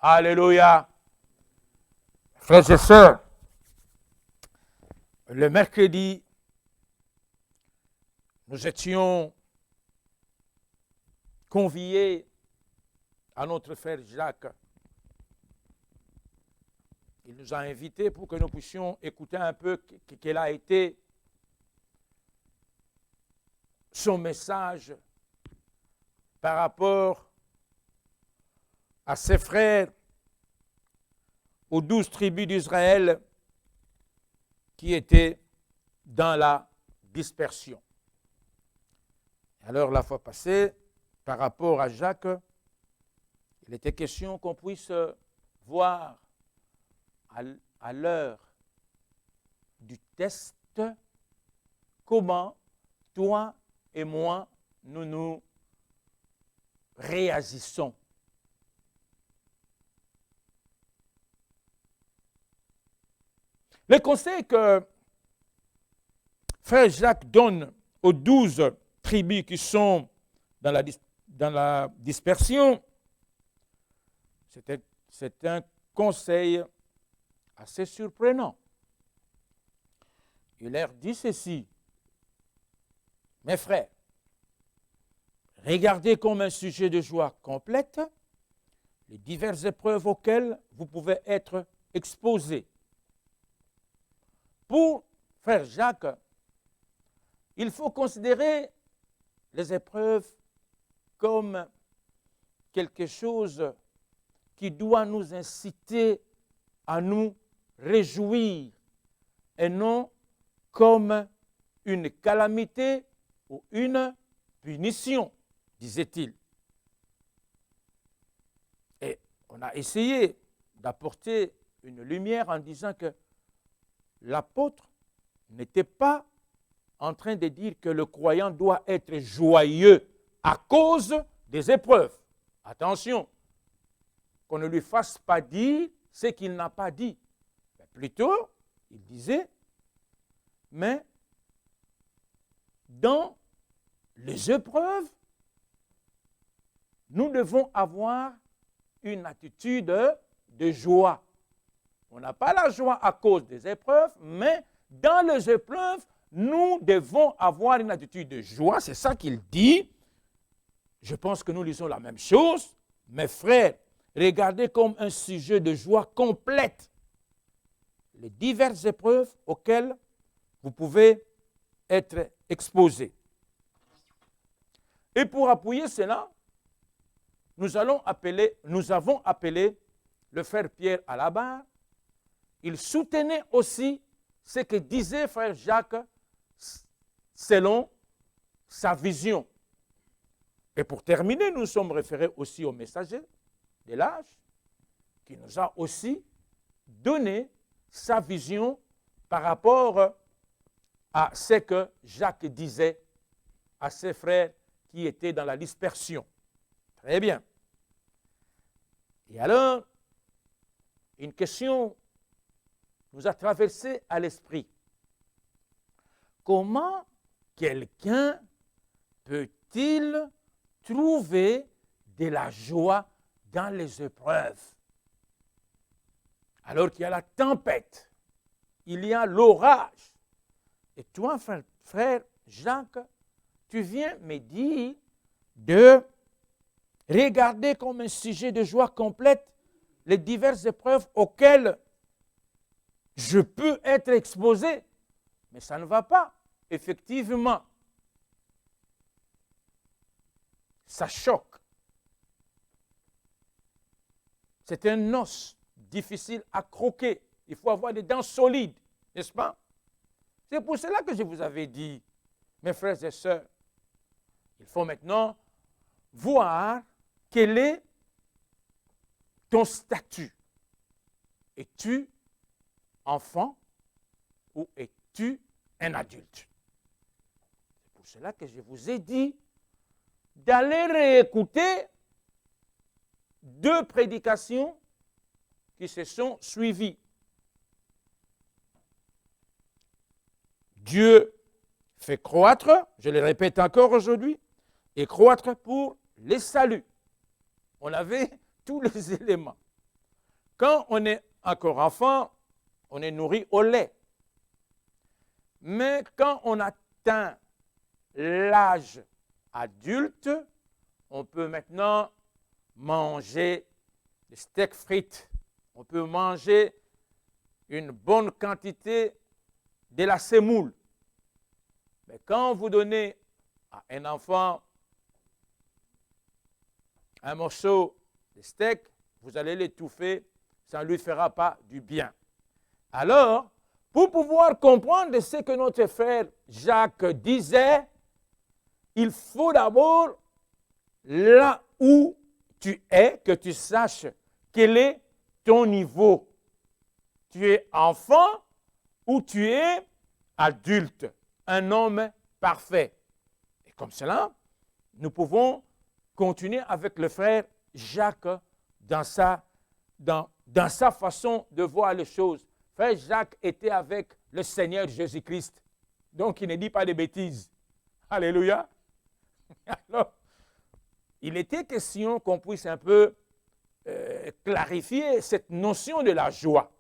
Alléluia. Frères et sœurs, le mercredi, nous étions conviés à notre frère Jacques. Il nous a invités pour que nous puissions écouter un peu quel a été son message par rapport à ses frères aux 12 tribus d'Israël qui étaient dans la dispersion. Alors, la fois passée, par rapport à Jacques, il était question qu'on puisse voir à l'heure du test comment toi et moi nous réagissons. Le conseil que frère Jacques donne aux 12 tribus qui sont dans la dispersion, c'est un conseil assez surprenant. Il leur dit ceci: mes frères, regardez comme un sujet de joie complète les diverses épreuves auxquelles vous pouvez être exposés. Pour frère Jacques, il faut considérer les épreuves comme quelque chose qui doit nous inciter à nous réjouir et non comme une calamité ou une punition, disait-il. Et on a essayé d'apporter une lumière en disant que l'apôtre n'était pas en train de dire que le croyant doit être joyeux à cause des épreuves. Attention, qu'on ne lui fasse pas dire ce qu'il n'a pas dit. Mais plutôt, il disait, mais dans les épreuves, nous devons avoir une attitude de joie. On n'a pas la joie à cause des épreuves, mais dans les épreuves, nous devons avoir une attitude de joie. C'est ça qu'il dit. Je pense que nous lisons la même chose. Mes frères, regardez comme un sujet de joie complète les diverses épreuves auxquelles vous pouvez être exposés. Et pour appuyer cela, nous avons appelé le frère Pierre à la barre. Il soutenait aussi ce que disait frère Jacques selon sa vision. Et pour terminer, nous sommes référés aussi au messager de l'âge qui nous a aussi donné sa vision par rapport à ce que Jacques disait à ses frères qui étaient dans la dispersion. Très bien. Et alors, une question nous a traversé à l'esprit. Comment quelqu'un peut-il trouver de la joie dans les épreuves? Alors qu'il y a la tempête, il y a l'orage. Et toi, frère Jacques, tu viens me dire de regarder comme un sujet de joie complète les diverses épreuves auxquelles je peux être exposé. Mais ça ne va pas. Effectivement, ça choque. C'est un os difficile à croquer. Il faut avoir des dents solides, n'est-ce pas? C'est pour cela que je vous avais dit, mes frères et sœurs, il faut maintenant voir quel est ton statut. Es-tu enfant ou es-tu un adulte? C'est pour cela que je vous ai dit d'aller réécouter 2 prédications qui se sont suivies. Dieu fait croître, je le répète encore aujourd'hui, et croître pour les saluts. On avait tous les éléments. Quand on est encore enfant, on est nourri au lait. Mais quand on atteint l'âge adulte, on peut maintenant manger des steaks frites. On peut manger une bonne quantité de la semoule. Mais quand vous donnez à un enfant un morceau de steak, vous allez l'étouffer, ça ne lui fera pas du bien. Alors, pour pouvoir comprendre ce que notre frère Jacques disait, il faut d'abord, là où tu es, que tu saches quel est ton niveau. Tu es enfant ou tu es adulte, un homme parfait. Et comme cela, nous pouvons continuer avec le frère Jacques dans sa façon de voir les choses. Frère Jacques était avec le Seigneur Jésus-Christ. Donc, il ne dit pas de bêtises. Alléluia. Alors, il était question qu'on puisse un peu clarifier cette notion de la joie.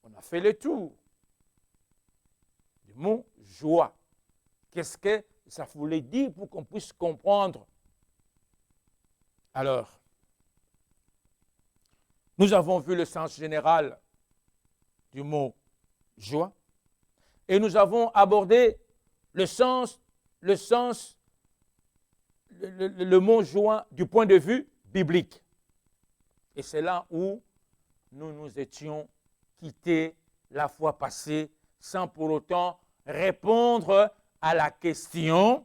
On a fait le tour du mot joie. Qu'est-ce que ça voulait dire pour qu'on puisse comprendre? Alors, nous avons vu le sens général du mot joie et nous avons abordé le mot joie du point de vue biblique. Et c'est là où nous nous étions quittés la fois passée sans pour autant répondre à la question: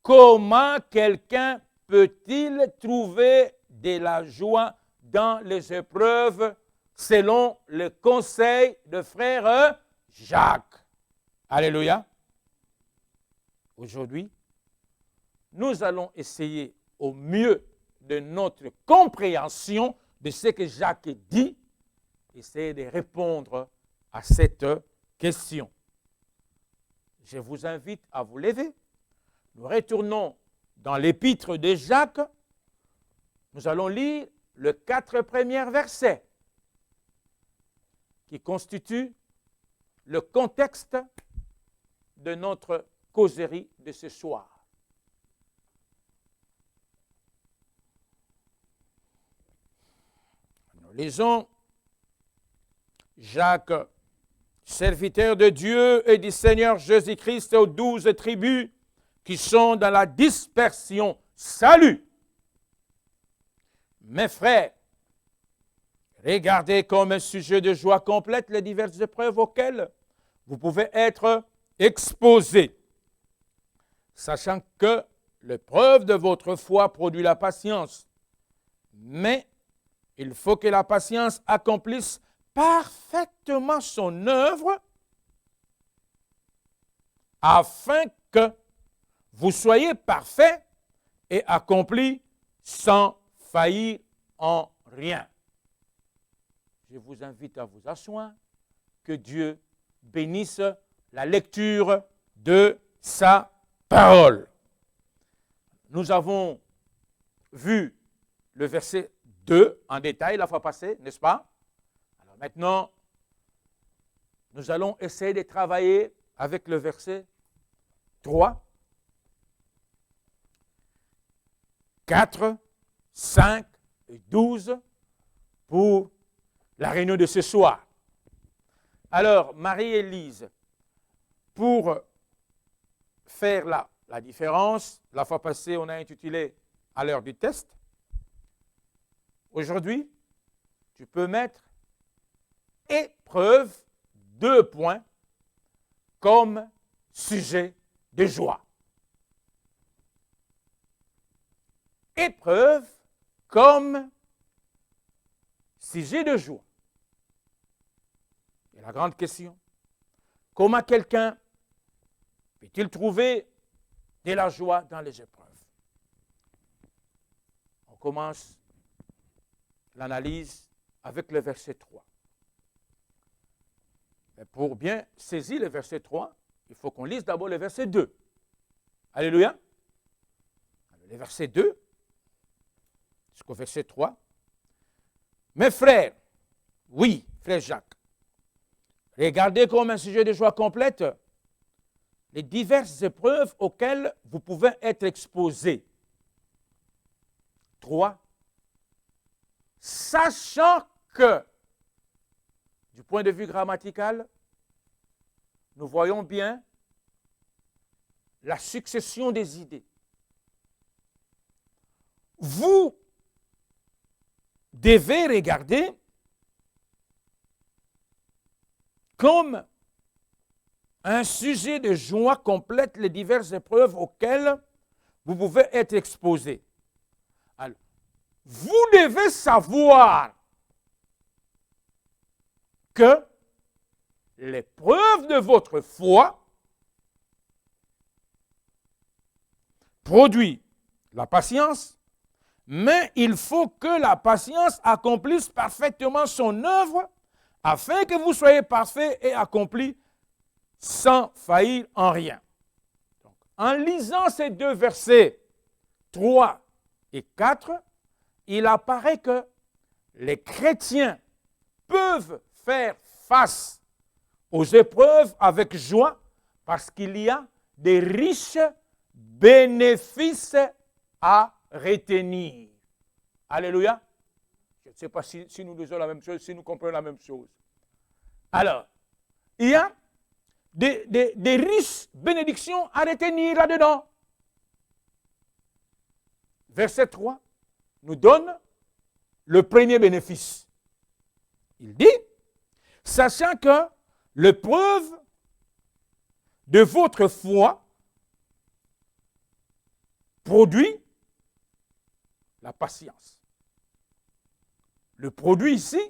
comment quelqu'un peut-il trouver de la joie dans les épreuves selon le conseil de frère Jacques? Alléluia. Aujourd'hui, nous allons essayer au mieux de notre compréhension de ce que Jacques dit, essayer de répondre à cette question. Je vous invite à vous lever. Nous retournons dans l'épître de Jacques. Nous allons lire les 4 premiers versets qui constituent le contexte de notre causerie de ce soir. Nous lisons: Jacques, serviteur de Dieu et du Seigneur Jésus-Christ, aux 12 tribus qui sont dans la dispersion, salut. Mes frères, regardez comme un sujet de joie complète les diverses épreuves auxquelles vous pouvez être exposés, sachant que l'épreuve de votre foi produit la patience. Mais il faut que la patience accomplisse parfaitement son œuvre, afin que vous soyez parfaits et accomplis sans faillir en rien. Je vous invite à vous asseoir. Que Dieu bénisse la lecture de sa parole. Nous avons vu le verset 2 en détail la fois passée, n'est-ce pas? Alors maintenant, nous allons essayer de travailler avec le verset 3, 4, 5 et 12 pour la réunion de ce soir. Alors, Marie-Élise, pour faire la différence, la fois passée, on a intitulé « À l'heure du test ». Aujourd'hui, tu peux mettre « épreuve » 2 points comme sujet de joie. Épreuve comme sujet de joie. Et la grande question, comment quelqu'un peut-il trouver de la joie dans les épreuves? On commence l'analyse avec le verset 3. Mais pour bien saisir le verset 3, il faut qu'on lise d'abord le verset 2. Alléluia. Le verset 2 jusqu'au verset 3. Mes frères, Oui, frère Jacques. Regardez comme un sujet de joie complète les diverses épreuves auxquelles vous pouvez être exposés. 3. Sachant que, du point de vue grammatical, nous voyons bien la succession des idées. Vous devez regarder comme un sujet de joie complète les diverses épreuves auxquelles vous pouvez être exposés. Alors, vous devez savoir que l'épreuve de votre foi produit la patience, mais il faut que la patience accomplisse parfaitement son œuvre afin que vous soyez parfaits et accomplis sans faillir en rien. Donc, en lisant ces deux versets 3 et 4, il apparaît que les chrétiens peuvent faire face aux épreuves avec joie parce qu'il y a des riches bénéfices à retenir. Alléluia. Je ne sais pas si nous disons la même chose, si nous comprenons la même chose. Alors, il y a des riches bénédictions à retenir là-dedans. Verset 3 nous donne le premier bénéfice. Il dit, sachant que l'épreuve de votre foi produit la patience. Le produit ici,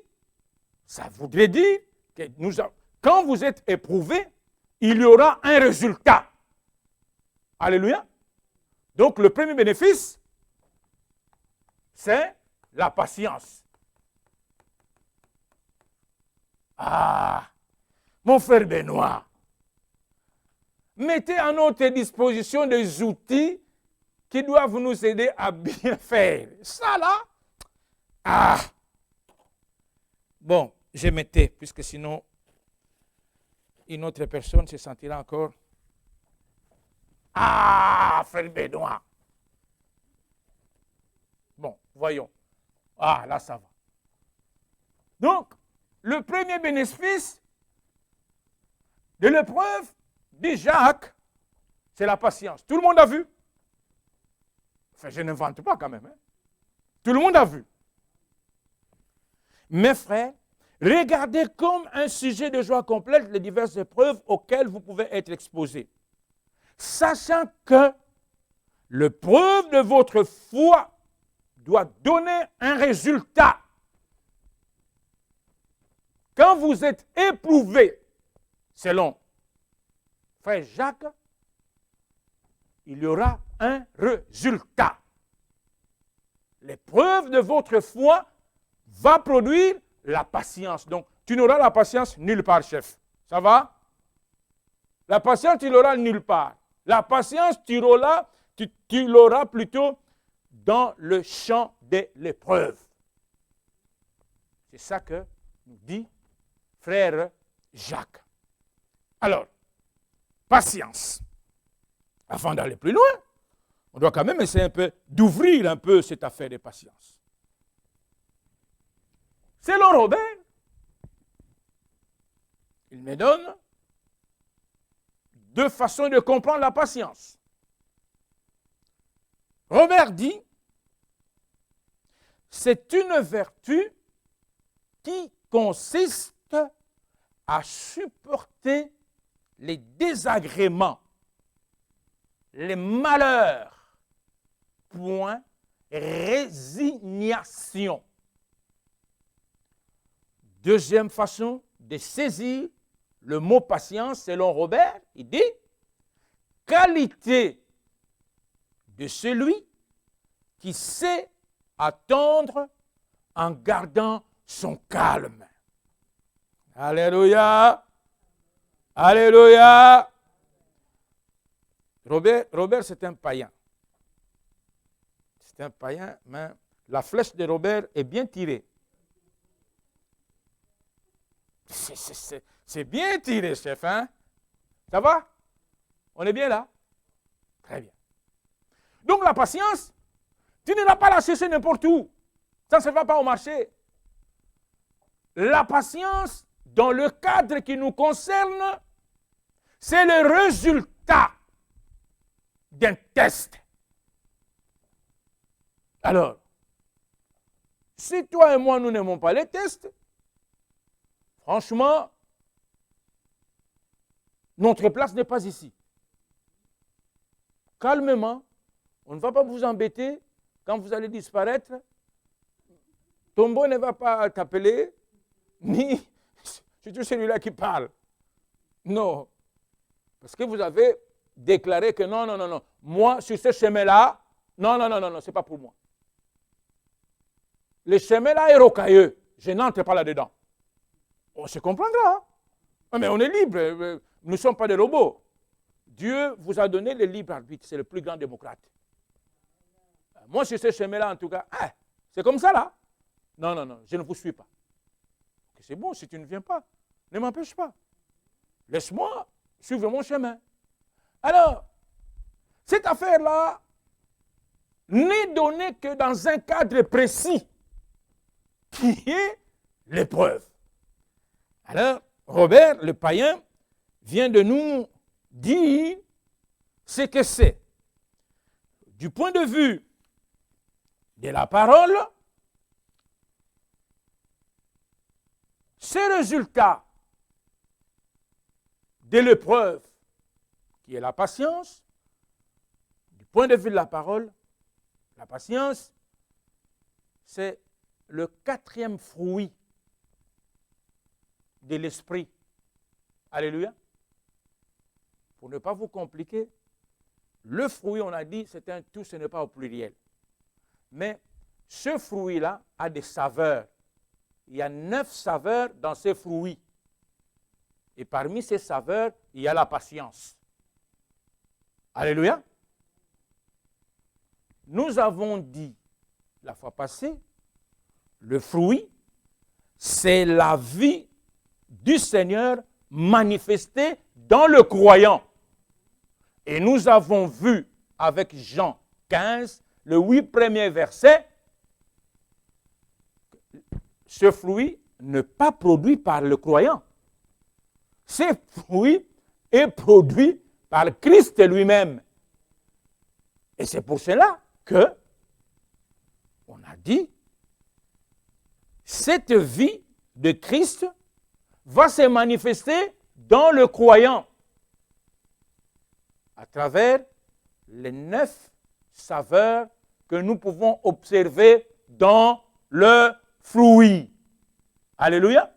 ça voudrait dire que quand vous êtes éprouvé, il y aura un résultat. Alléluia. Donc le premier bénéfice, c'est la patience. Ah, mon frère Benoît, mettez à notre disposition des outils qui doivent nous aider à bien faire. Ça là, ah. Bon, je mettais, puisque sinon, une autre personne se sentira encore. Ah, frère Benoît. Bon, voyons. Ah, là, ça va. Donc, le premier bénéfice de l'épreuve de Jacques, c'est la patience. Tout le monde a vu? Enfin, je n'invente pas quand même. Hein? Tout le monde a vu. Mes frères, regardez comme un sujet de joie complète les diverses épreuves auxquelles vous pouvez être exposés. Sachant que l'épreuve de votre foi doit donner un résultat. Quand vous êtes éprouvé, selon frère Jacques, il y aura un résultat. L'épreuve de votre foi va produire la patience. Donc, tu n'auras la patience nulle part, chef. Ça va? La patience, tu l'auras nulle part. La patience, tu l'auras plutôt dans le champ de l'épreuve. C'est ça que nous dit frère Jacques. Alors, patience. Avant d'aller plus loin, on doit quand même essayer un peu d'ouvrir un peu cette affaire de patience. Selon Robert, il me donne deux façons de comprendre la patience. Robert dit, c'est une vertu qui consiste à supporter les désagréments, les malheurs, point, résignation. Deuxième façon de saisir le mot patience, selon Robert, il dit qualité de celui qui sait attendre en gardant son calme. Alléluia. Alléluia. Robert, c'est un païen. C'est un païen, mais la flèche de Robert est bien tirée. C'est bien tiré, chef, hein? Ça va? On est bien là? Très bien. Donc la patience, tu ne vas pas la chercher n'importe où. Ça ne se va pas au marché. La patience, dans le cadre qui nous concerne, c'est le résultat d'un test. Alors, si toi et moi, nous n'aimons pas les tests, franchement, notre place n'est pas ici. Calmement, on ne va pas vous embêter quand vous allez disparaître. Tombeau ne va pas t'appeler, ni surtout celui-là qui parle. Non. Parce que vous avez déclaré que non. Moi, sur ce chemin-là, non, ce n'est pas pour moi. Le chemin-là est rocailleux. Je n'entre pas là-dedans. On se comprendra. Hein? Mais on est libre. Nous ne sommes pas des robots. Dieu vous a donné le libre arbitre. C'est le plus grand démocrate. Moi, sur ce chemin-là, en tout cas, c'est comme ça là. Non, je ne vous suis pas. C'est bon, si tu ne viens pas, ne m'empêche pas. Laisse-moi suivre mon chemin. Alors, cette affaire-là n'est donnée que dans un cadre précis, qui est l'épreuve. Alors, Robert, le païen, vient de nous dire ce que c'est. Du point de vue de la parole, ce résultat de l'épreuve, qui est la patience, du point de vue de la parole, la patience, c'est le 4e fruit de l'esprit. Alléluia. Pour ne pas vous compliquer, le fruit, on a dit, c'est un tout, ce n'est pas au pluriel. Mais ce fruit-là a des saveurs. Il y a 9 saveurs dans ces fruits. Et parmi ces saveurs, il y a la patience. Alléluia. Nous avons dit la fois passée, le fruit, c'est la vie du Seigneur manifestée dans le croyant. Et nous avons vu avec Jean 15, le 8 premiers versets, ce fruit n'est pas produit par le croyant. Ce fruit est produit par Christ lui-même. Et c'est pour cela que on a dit, cette vie de Christ va se manifester dans le croyant à travers les 9 saveurs que nous pouvons observer dans le fruit. Alléluia.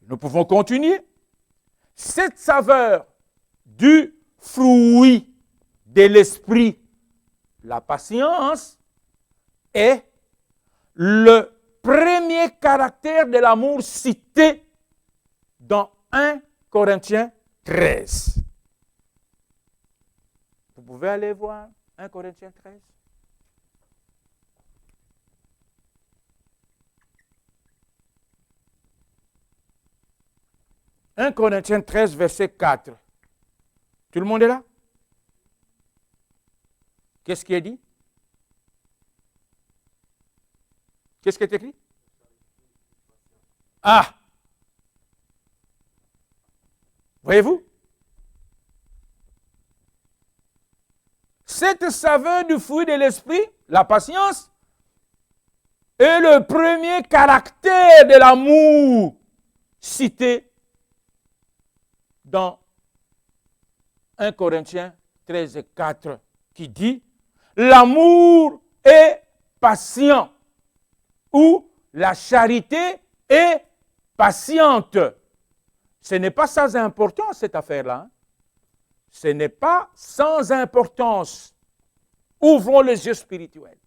Nous pouvons continuer. Cette saveur du fruit de l'esprit, la patience, est le premier caractère de l'amour cité dans 1 Corinthiens 13. Vous pouvez aller voir 1 Corinthiens 13. « 1 Corinthiens 13, verset 4. Tout le monde est là? Qu'est-ce qui est dit? Qu'est-ce qui est écrit? Ah! Voyez-vous? Cette saveur du fruit de l'esprit, la patience, est le premier caractère de l'amour cité dans 1 Corinthiens 13 et 4, qui dit « L'amour est patient » ou « La charité est patiente ». Ce n'est pas sans importance cette affaire-là. Hein? Ce n'est pas sans importance. Ouvrons les yeux spirituels.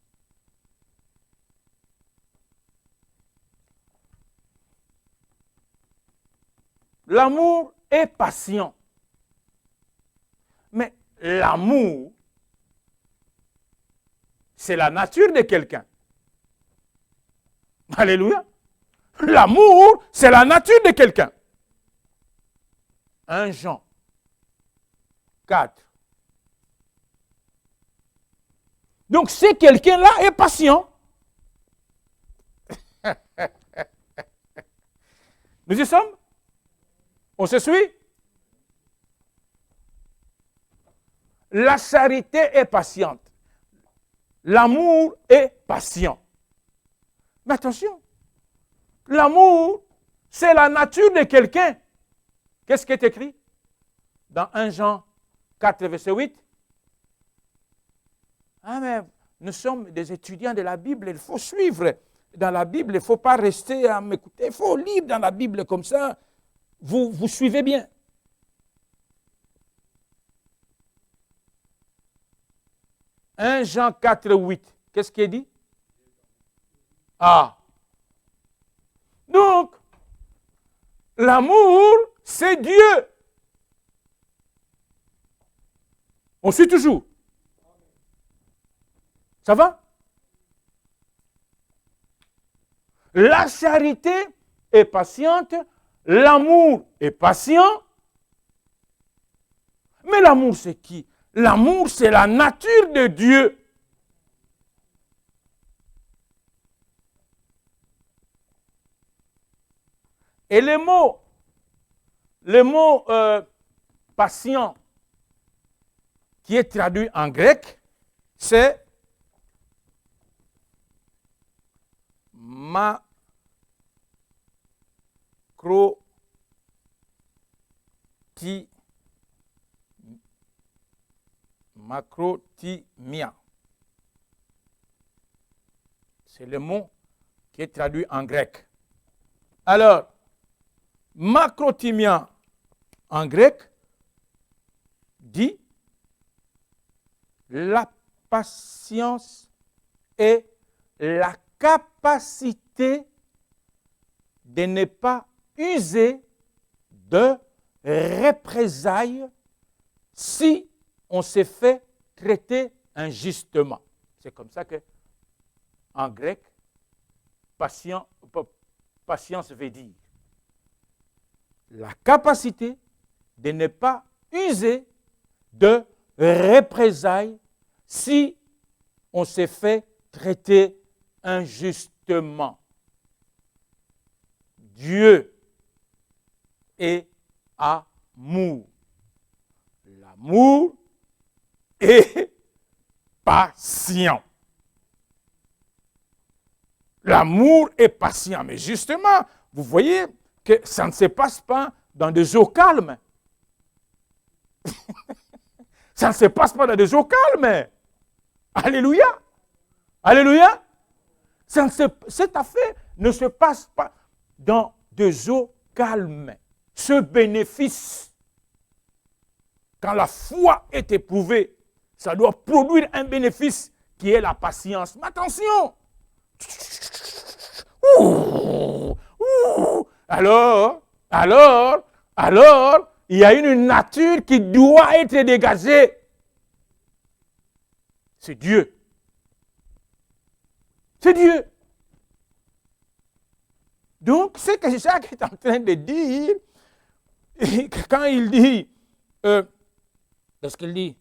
L'amour est patient. Mais l'amour, c'est la nature de quelqu'un. Alléluia. L'amour, c'est la nature de quelqu'un. 1 Jean 4. Donc, ce quelqu'un-là est patient. Nous y sommes? On se suit? La charité est patiente. L'amour est patient. Mais attention, l'amour, c'est la nature de quelqu'un. Qu'est-ce qui est écrit dans 1 Jean 4, verset 8? Ah, mais nous sommes des étudiants de la Bible, il faut suivre dans la Bible, il ne faut pas rester à m'écouter, il faut lire dans la Bible comme ça, vous suivez bien. « 1 Jean 4, 8. Qu'est-ce qui est dit? Ah. Donc, l'amour, c'est Dieu. On suit toujours. Ça va? La charité est patiente, l'amour est patient. Mais l'amour, c'est qui? L'amour, c'est la nature de Dieu. Et le mot patient, qui est traduit en grec, c'est macrothymia. C'est le mot qui est traduit en grec. Alors, macrothymia en grec dit la patience est la capacité de ne pas user de représailles si on s'est fait traiter injustement. C'est comme ça que, en grec, patience veut dire la capacité de ne pas user de représailles si on s'est fait traiter injustement. Dieu est amour. L'amour est patient. L'amour est patient. Mais justement, vous voyez que ça ne se passe pas dans des eaux calmes. Ça ne se passe pas dans des eaux calmes. Alléluia. Alléluia. Cette affaire ne se passe pas dans des eaux calmes. Ce bénéfice, quand la foi est éprouvée, ça doit produire un bénéfice qui est la patience. Mais attention. Alors, il y a une nature qui doit être dégagée. C'est Dieu. C'est Dieu. Donc, ce que Jacques est en train de dire, quand il dit, lorsqu'il dit,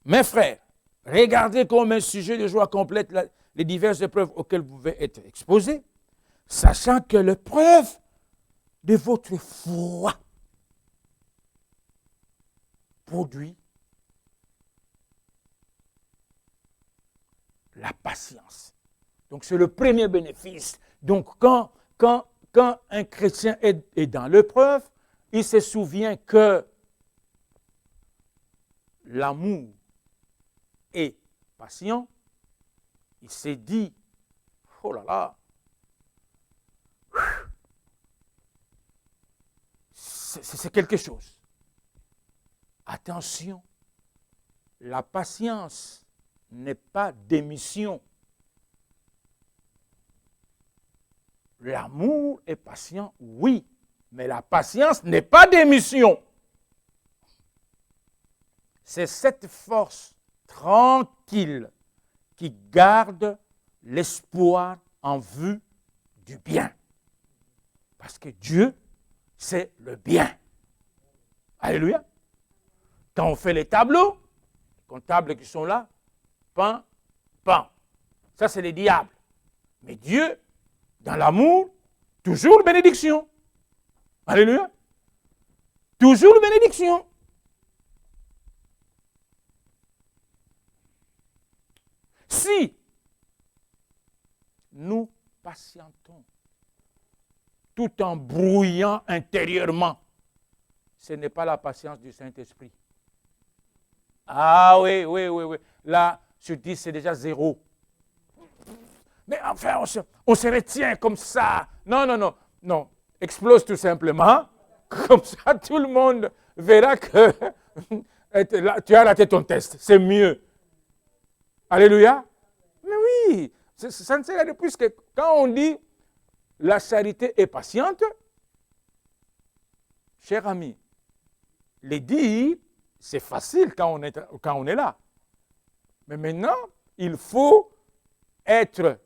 mes frères, regardez comme un sujet de joie complète les diverses épreuves auxquelles vous pouvez être exposés, sachant que l'épreuve de votre foi produit la patience. Donc, c'est le premier bénéfice. Donc, quand un chrétien est dans l'épreuve, il se souvient que l'amour est patient. Il s'est dit, oh là là, c'est quelque chose. Attention, la patience n'est pas démission. L'amour est patient, oui, mais la patience n'est pas démission. C'est cette force tranquille qui garde l'espoir en vue du bien. Parce que Dieu, c'est le bien. Alléluia. Quand on fait les tableaux, les comptables qui sont là, pan, pan. Ça, c'est les diables. Mais Dieu, dans l'amour, toujours bénédiction. Alléluia. Toujours bénédiction. Si nous patientons tout en brouillant intérieurement, ce n'est pas la patience du Saint-Esprit. Ah oui. Là, sur 10, c'est déjà 0. Mais enfin, on se retient comme ça. Non. Explose tout simplement. Comme ça, tout le monde verra que tu as raté ton test. C'est mieux. Alléluia. Mais oui, ça ne sert à rien plus que quand on dit la charité est patiente, cher ami, les dire, c'est facile quand on est là. Mais maintenant, il faut être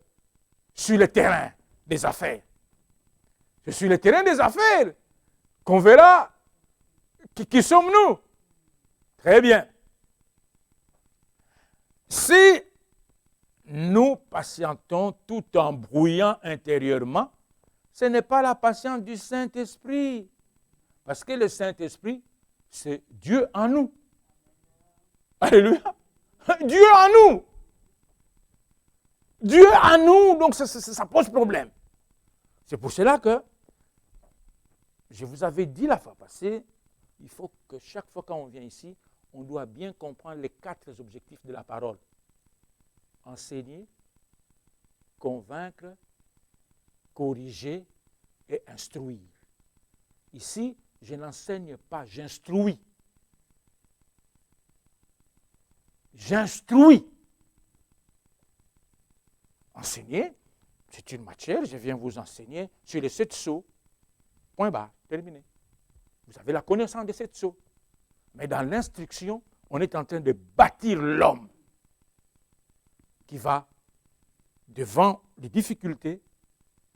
sur le terrain des affaires. C'est sur le terrain des affaires qu'on verra qui sommes-nous. Très bien. Si nous patientons tout en brouillant intérieurement, ce n'est pas la patience du Saint-Esprit. Parce que le Saint-Esprit, c'est Dieu en nous. Alléluia. Dieu en nous. Dieu en nous, donc ça pose problème. C'est pour cela que je vous avais dit la fois passée, il faut que chaque fois qu'on vient ici, on doit bien comprendre les 4 objectifs de la parole. Enseigner, convaincre, corriger et instruire. Ici, je n'enseigne pas, j'instruis. J'instruis. Enseigner, c'est une matière, je viens vous enseigner sur les 7 sceaux. Point barre, terminé. Vous avez la connaissance des 7 sceaux. Mais dans l'instruction, on est en train de bâtir l'homme qui va, devant les difficultés,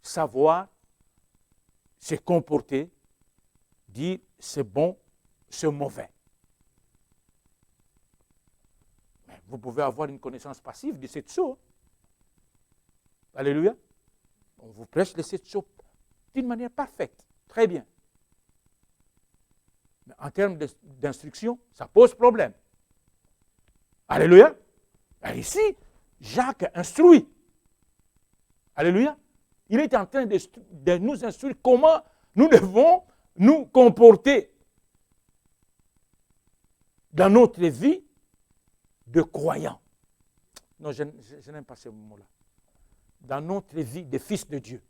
savoir se comporter, dire c'est bon, c'est mauvais. Mais vous pouvez avoir une connaissance passive de 7 sceaux. Alléluia. On vous prêche les 7 sceaux d'une manière parfaite. Très bien. Mais en termes d'instruction, ça pose problème. Alléluia. Et ici, Jacques instruit. Alléluia. Il est en train de nous instruire comment nous devons nous comporter dans notre vie de croyants. Non, je n'aime pas ce mot-là. Dans notre vie de fils de Dieu.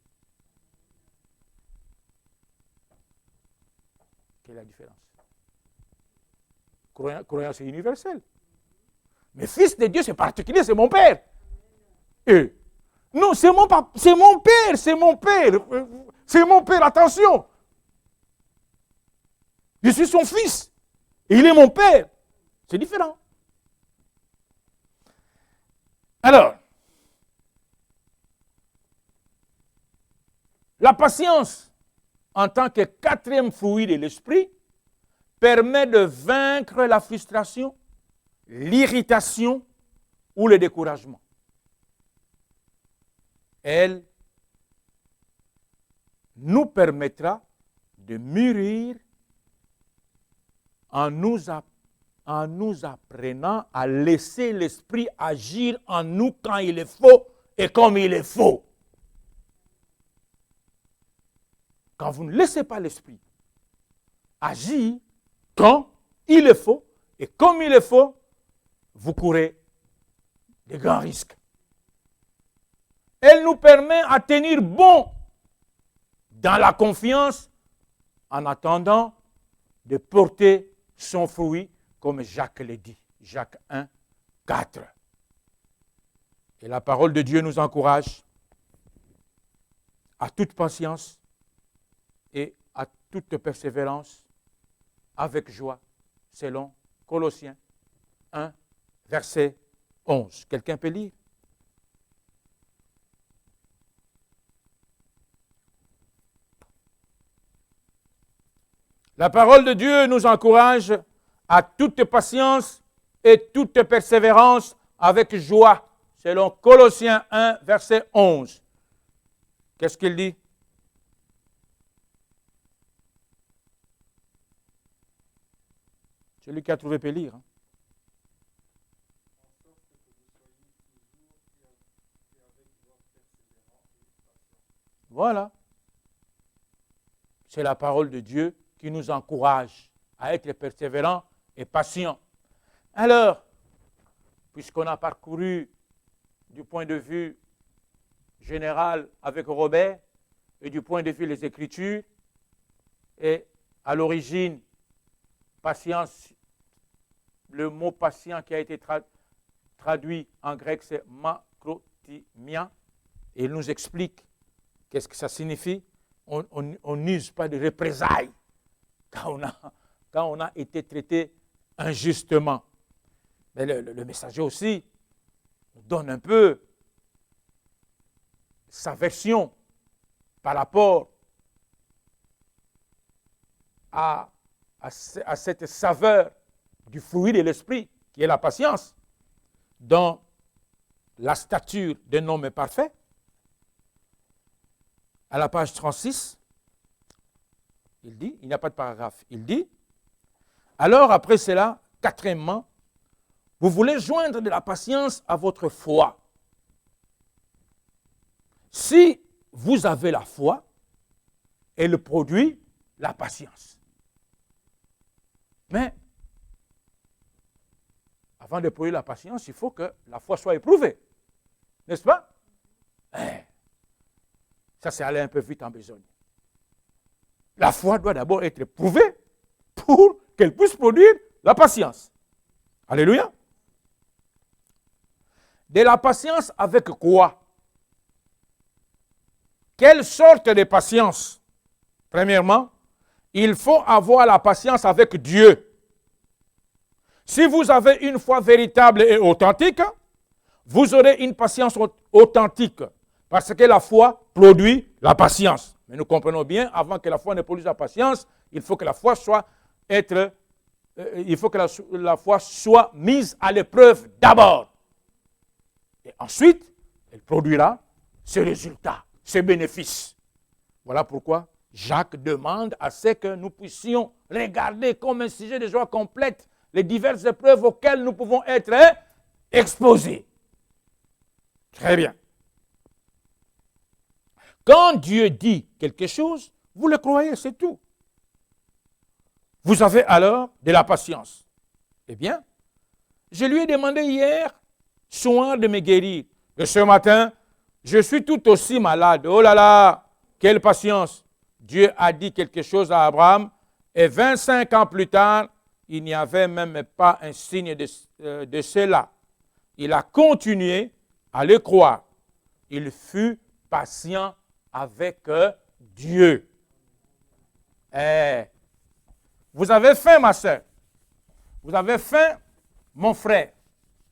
Quelle est la différence? Croyant, c'est universel. Mais fils de Dieu, c'est particulier, c'est mon père. Et, non, c'est mon père, c'est mon père. C'est mon père, attention. Je suis son fils. Et il est mon père. C'est différent. Alors, la patience, en tant que 4e fruit de l'esprit, permet de vaincre la frustration, l'irritation ou le découragement. Elle nous permettra de mûrir en nous apprenant à laisser l'esprit agir en nous quand il est faux et comme il est faux. Quand vous ne laissez pas l'esprit agir quand il est faux et comme il est faux, vous courez de grands risques. Elle nous permet à tenir bon dans la confiance en attendant de porter son fruit comme Jacques le dit. Jacques 1, 4. Et la parole de Dieu nous encourage à toute patience et à toute persévérance avec joie, selon Colossiens 1, verset 11. Quelqu'un peut lire? La parole de Dieu nous encourage à toute patience et toute persévérance avec joie, selon Colossiens 1, verset 11. Qu'est-ce qu'il dit? Celui qui a trouvé peut lire. Voilà. C'est la parole de Dieu qui nous encourage à être persévérants et patients. Alors, puisqu'on a parcouru du point de vue général avec Robert et du point de vue des Écritures, et à l'origine, patience, le mot patient qui a été traduit en grec, c'est makrothymia, et il nous explique qu'est-ce que ça signifie. On n'use pas de représailles quand on a été traité injustement. Mais le messager aussi nous donne un peu sa version par rapport à cette saveur du fruit de l'esprit qui est la patience, dans la stature d'un homme parfait. À la page 36, il dit, il n'y a pas de paragraphe, il dit, alors après cela, quatrièmement, vous voulez joindre de la patience à votre foi. Si vous avez la foi, elle produit la patience. Mais, avant de produire la patience, il faut que la foi soit éprouvée. N'est-ce pas? Ça, c'est aller un peu vite en besogne. La foi doit d'abord être éprouvée pour qu'elle puisse produire la patience. Alléluia. De la patience avec quoi? Quelle sorte de patience? Premièrement, il faut avoir la patience avec Dieu. Si vous avez une foi véritable et authentique, vous aurez une patience authentique. Parce que la foi produit la patience. Mais nous comprenons bien, avant que la foi ne produise la patience, il faut que la foi soit la foi soit mise à l'épreuve d'abord. Et ensuite, elle produira ses résultats, ses bénéfices. Voilà pourquoi Jacques demande à ce que nous puissions regarder comme un sujet de joie complète les diverses épreuves auxquelles nous pouvons être exposés. Très bien. Quand Dieu dit quelque chose, vous le croyez, c'est tout. Vous avez alors de la patience. Eh bien, je lui ai demandé hier soir de me guérir. Et ce matin, je suis tout aussi malade. Oh là là, quelle patience. Dieu a dit quelque chose à Abraham et 25 ans plus tard, il n'y avait même pas un signe de cela. Il a continué à le croire. Il fut patient avec Dieu. Vous avez faim, ma soeur. Vous avez faim, mon frère.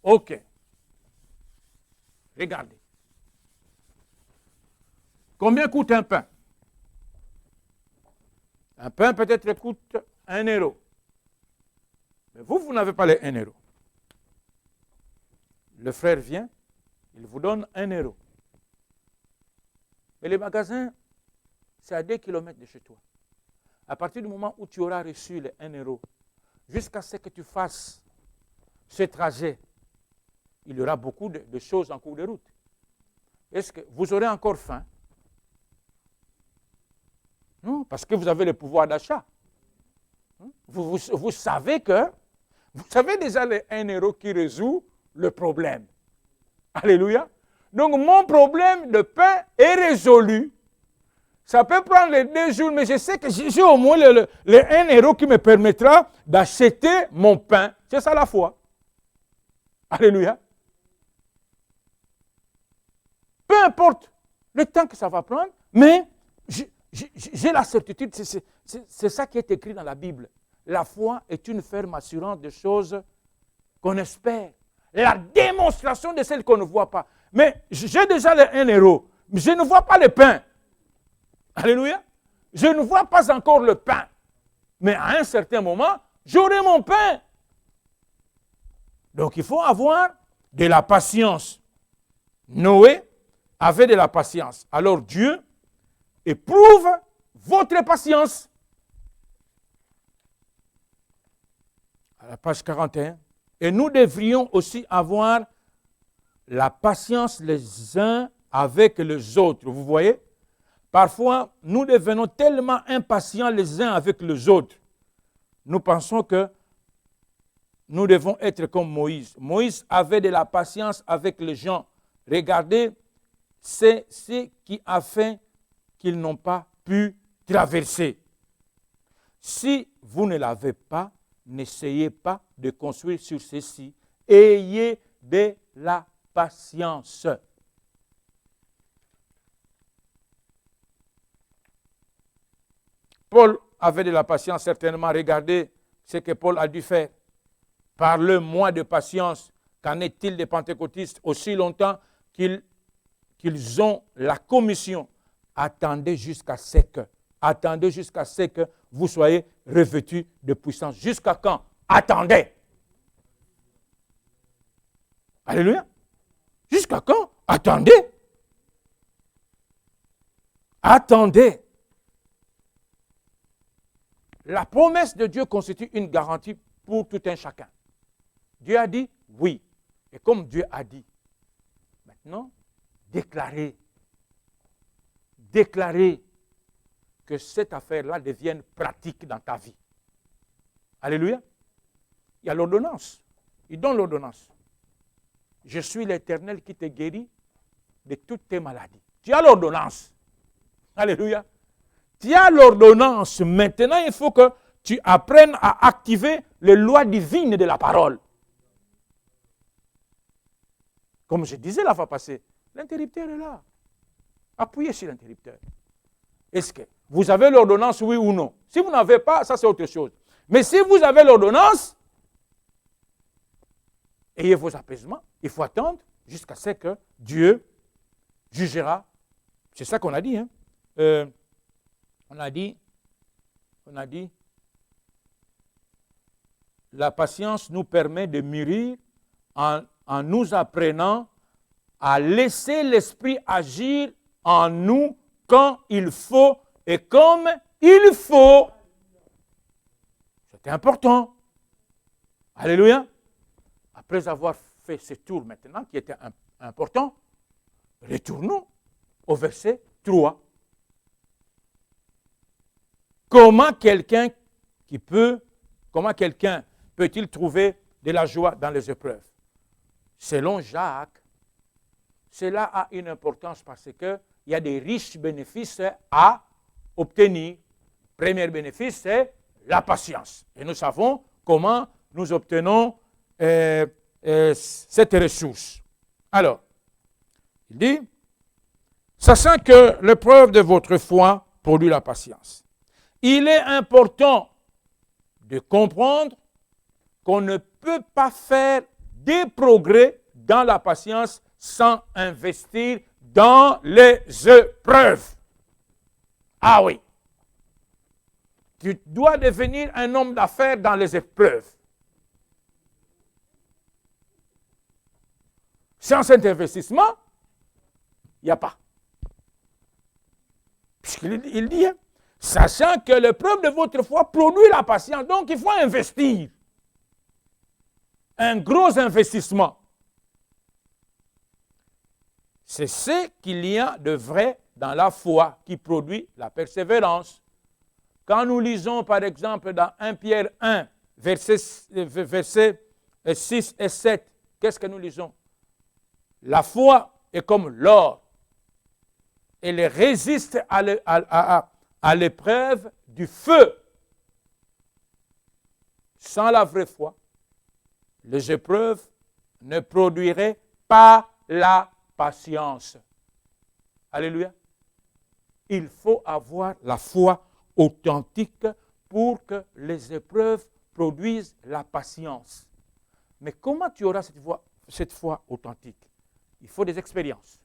Ok. Regardez. Combien coûte un pain? Un pain peut-être coûte 1 euro. Mais vous n'avez pas les 1 euro. Le frère vient, il vous donne 1 euro. Mais le magasin, c'est à 2 kilomètres de chez toi. À partir du moment où tu auras reçu les 1 euro, jusqu'à ce que tu fasses ce trajet, il y aura beaucoup de choses en cours de route. Est-ce que vous aurez encore faim? Non, parce que vous avez le pouvoir d'achat. Vous savez que, vous savez déjà les 1 euro qui résout le problème. Alléluia. Donc mon problème de pain est résolu. Ça peut prendre les 2 jours, mais je sais que j'ai au moins le 1 euro qui me permettra d'acheter mon pain. C'est ça la foi. Alléluia. Peu importe le temps que ça va prendre, mais j'ai la certitude, c'est ça qui est écrit dans la Bible. La foi est une ferme assurance de choses qu'on espère. La démonstration de celles qu'on ne voit pas. Mais j'ai déjà les 1 euro. Mais je ne vois pas le pain. Alléluia. Je ne vois pas encore le pain. mais à un certain moment, j'aurai mon pain. Donc il faut avoir de la patience. Noé avait de la patience. Alors Dieu éprouve votre patience. À la page 41. Et nous devrions aussi avoir la patience les uns avec les autres. Vous voyez? Parfois, nous devenons tellement impatients les uns avec les autres. Nous pensons que nous devons être comme Moïse. Moïse avait de la patience avec les gens. Regardez, c'est ce qui a fait qu'ils n'ont pas pu traverser. Si vous ne l'avez pas, n'essayez pas de construire sur ceci. Ayez de la patience. Paul avait de la patience, certainement. Regardez ce que Paul a dû faire. Parle-moi de patience. Qu'en est-il des pentecôtistes aussi longtemps qu'ils ont la commission? Attendez jusqu'à ce que vous soyez revêtus de puissance. Jusqu'à quand? Attendez. Alléluia. Jusqu'à quand? Attendez. Attendez. La promesse de Dieu constitue une garantie pour tout un chacun. Dieu a dit oui. Et comme Dieu a dit, maintenant, déclarez que cette affaire-là devienne pratique dans ta vie. Alléluia. Il y a l'ordonnance. Il donne l'ordonnance. Je suis l'Éternel qui te guérit de toutes tes maladies. Tu as l'ordonnance. Alléluia. Tu as l'ordonnance. Maintenant, il faut que tu apprennes à activer les lois divines de la parole. Comme je disais la fois passée, l'interrupteur est là. Appuyez sur l'interrupteur. Est-ce que vous avez l'ordonnance, oui ou non? Si vous n'avez pas, ça c'est autre chose. Mais si vous avez l'ordonnance, ayez vos apaisements. Il faut attendre jusqu'à ce que Dieu jugera. C'est ça qu'on a dit. Hein? On a dit, la patience nous permet de mûrir en nous apprenant à laisser l'Esprit agir en nous quand il faut et comme il faut. C'est important. Alléluia. Après avoir fait ce tour maintenant, qui était important, retournons au verset 3. Comment quelqu'un peut-il trouver de la joie dans les épreuves? Selon Jacques, cela a une importance parce qu'il y a des riches bénéfices à obtenir. Premier bénéfice, c'est la patience. Et nous savons comment nous obtenons cette ressource. Alors, il dit, sachant que l'épreuve de votre foi produit la patience. Il est important de comprendre qu'on ne peut pas faire des progrès dans la patience sans investir dans les épreuves. Ah oui. Tu dois devenir un homme d'affaires dans les épreuves. Sans cet investissement, il n'y a pas. Puisqu'il dit, hein, sachant que l'épreuve de votre foi produit la patience, donc il faut investir. Un gros investissement. C'est ce qu'il y a de vrai dans la foi qui produit la persévérance. Quand nous lisons par exemple dans 1 Pierre 1, versets 6 et 7, qu'est-ce que nous lisons? La foi est comme l'or. Elle résiste à l'épreuve du feu. Sans la vraie foi, les épreuves ne produiraient pas la patience. Alléluia. Il faut avoir la foi authentique pour que les épreuves produisent la patience. Mais comment tu auras cette foi authentique? Il faut des expériences.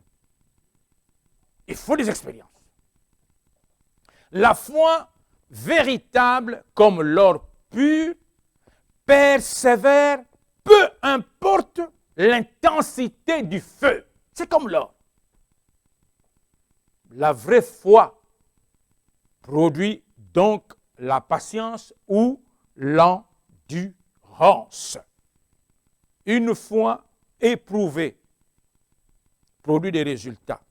Il faut des expériences. La foi véritable comme l'or pur, persévère, peu importe l'intensité du feu. C'est comme l'or. La vraie foi produit donc la patience ou l'endurance. Une foi éprouvée produit des résultats.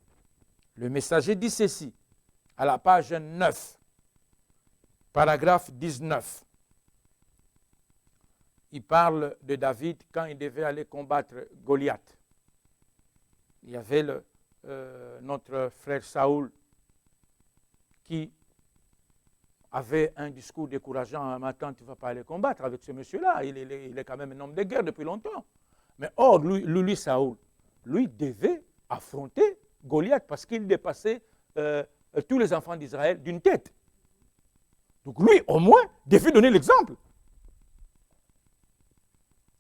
Le messager dit ceci, à la page 9, paragraphe 19. Il parle de David quand il devait aller combattre Goliath. Il y avait notre frère Saoul qui avait un discours décourageant. Maintenant, tu ne vas pas aller combattre avec ce monsieur-là. Il est quand même un homme de guerre depuis longtemps. Mais or, lui Saoul, lui devait affronter Goliath parce qu'il dépassait tous les enfants d'Israël d'une tête. Donc lui, au moins, devait donner l'exemple.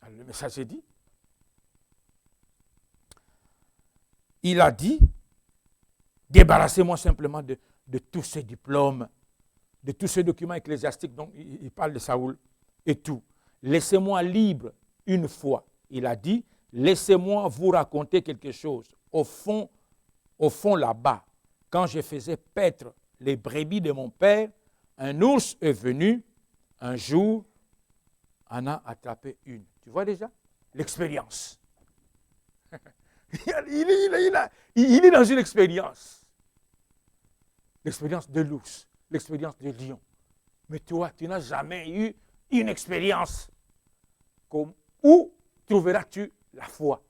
Le messager dit, il a dit, débarrassez-moi simplement de tous ces diplômes, de tous ces documents ecclésiastiques dont il parle de Saoul et tout. Laissez-moi libre une fois. Il a dit, laissez-moi vous raconter quelque chose. Au fond là-bas, quand je faisais paître les brebis de mon père, un ours est venu un jour, en a attrapé une. Tu vois déjà l'expérience. Il est dans une expérience. L'expérience de l'ours, l'expérience de lion. Mais toi, tu n'as jamais eu une expérience. Où trouveras-tu la foi?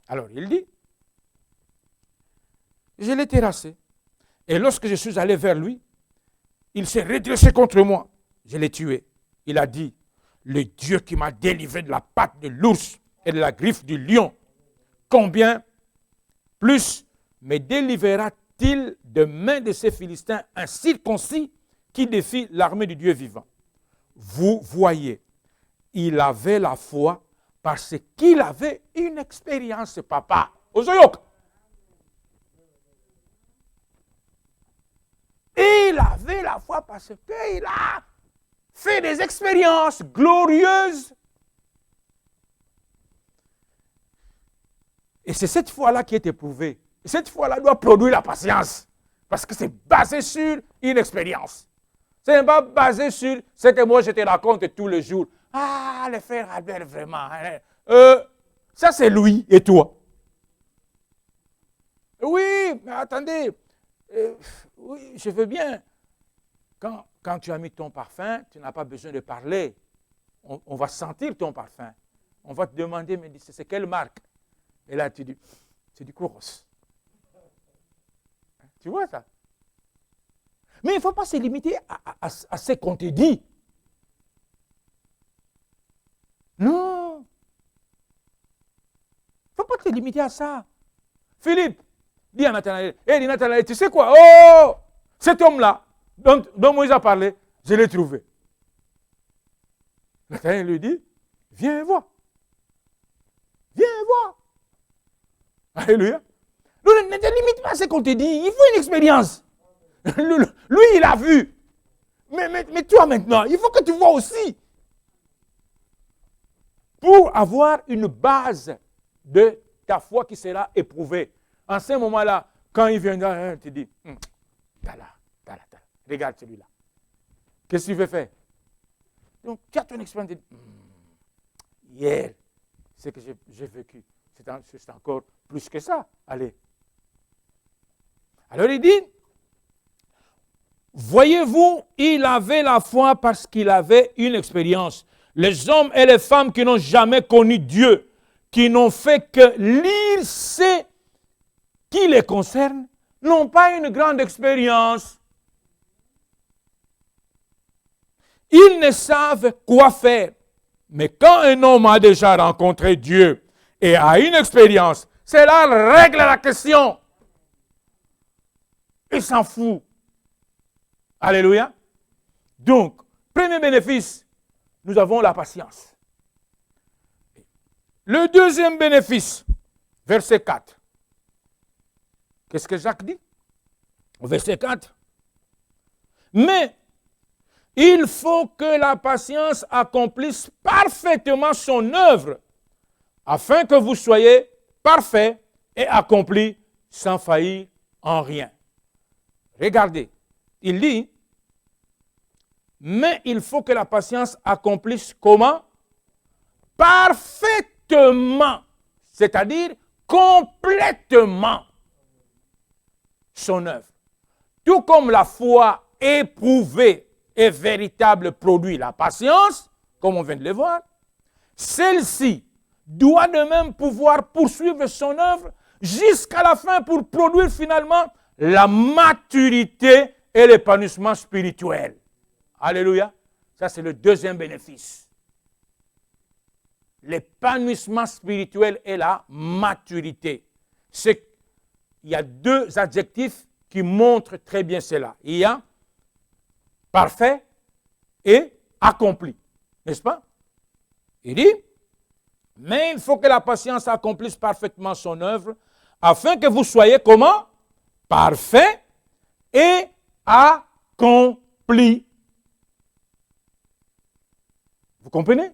Alors il dit, je l'ai terrassé. Et lorsque je suis allé vers lui, il s'est redressé contre moi. Je l'ai tué. Il a dit, le Dieu qui m'a délivré de la patte de l'ours et de la griffe du lion, combien plus me délivrera-t-il de main de ces Philistins incirconcis qui défient l'armée du Dieu vivant? Vous voyez, il avait la foi parce qu'il avait une expérience, papa. Ozoyok. Il avait la foi parce qu'il a fait des expériences glorieuses. Et c'est cette foi-là qui est éprouvée. Et cette foi-là doit produire la patience. Parce que c'est basé sur une expérience. Ce n'est pas basé sur ce que moi je te raconte tous les jours. Ah, le frère Albert, vraiment. Ça, c'est lui et toi. Oui, mais attendez. Oui, je veux bien. Quand tu as mis ton parfum, tu n'as pas besoin de parler. On va sentir ton parfum. On va te demander, mais c'est quelle marque? Et là, tu dis, c'est du Kouros. Tu vois ça? Mais il ne faut pas se limiter à ce qu'on te dit. Non. Il ne faut pas te limiter à ça. Philippe, dis à Nathanaël, dis Nathanaël, tu sais quoi? Oh, cet homme-là, dont Moïse a parlé, je l'ai trouvé. Nathanaël lui dit, viens voir. Viens voir. Alléluia. Ne te limite pas à ce qu'on te dit, il faut une expérience. Lui, il a vu. Mais toi maintenant, il faut que tu vois aussi. Pour avoir une base de ta foi qui sera éprouvée. En ce moment-là, quand il viendra, tu dis, regarde celui-là. Qu'est-ce que tu veux faire? Donc, tu as ton expérience, tu dis, hier, ce que j'ai vécu, c'est encore plus que ça. Allez. Alors il dit, voyez-vous, il avait la foi parce qu'il avait une expérience. Les hommes et les femmes qui n'ont jamais connu Dieu, qui n'ont fait que lire ce qui les concerne, n'ont pas une grande expérience. Ils ne savent quoi faire. Mais quand un homme a déjà rencontré Dieu et a une expérience, cela règle la question. Il s'en fout. Alléluia. Donc, premier bénéfice, nous avons la patience. Le deuxième bénéfice, verset 4. Qu'est-ce que Jacques dit? Verset 4. Mais il faut que la patience accomplisse parfaitement son œuvre, afin que vous soyez parfaits et accomplis sans faillir en rien. Regardez, il dit, mais il faut que la patience accomplisse comment? Parfaitement, c'est-à-dire complètement son œuvre. Tout comme la foi éprouvée et véritable produit la patience, comme on vient de le voir, celle-ci doit de même pouvoir poursuivre son œuvre jusqu'à la fin pour produire finalement la maturité et l'épanouissement spirituel. Alléluia. Ça, c'est le deuxième bénéfice. L'épanouissement spirituel et la maturité. Il y a deux adjectifs qui montrent très bien cela. Il y a parfait et accompli. N'est-ce pas? Il dit, mais il faut que la patience accomplisse parfaitement son œuvre, afin que vous soyez comment? Parfait et accompli. Vous comprenez?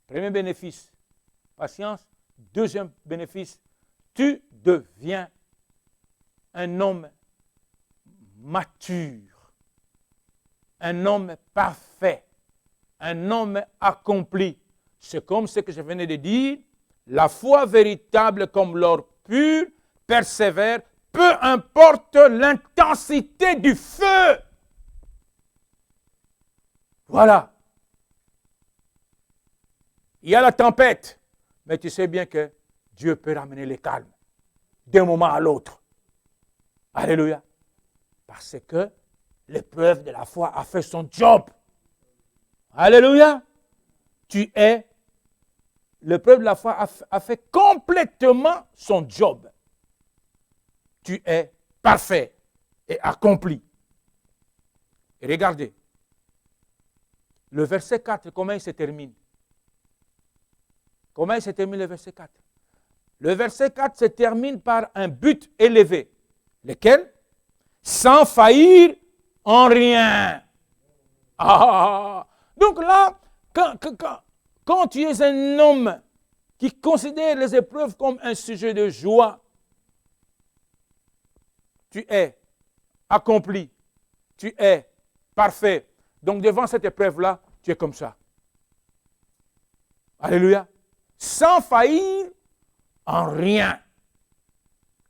Premier bénéfice, patience. Deuxième bénéfice, tu deviens un homme mature, un homme parfait, un homme accompli. C'est comme ce que je venais de dire, la foi véritable comme l'or pur persévère, peu importe l'intensité du feu. Voilà. Il y a la tempête, mais tu sais bien que Dieu peut ramener le calme d'un moment à l'autre. Alléluia. Parce que l'épreuve de la foi a fait son job. Alléluia. L'épreuve de la foi a fait complètement son job. Tu es parfait et accompli. Et regardez, le verset 4, comment il se termine? Comment il se termine le verset 4? Le verset 4 se termine par un but élevé. Lequel? Sans faillir en rien. Ah! Donc là, quand tu es un homme qui considère les épreuves comme un sujet de joie, tu es accompli, tu es parfait. Donc devant cette épreuve-là, tu es comme ça. Alléluia. Sans faillir en rien.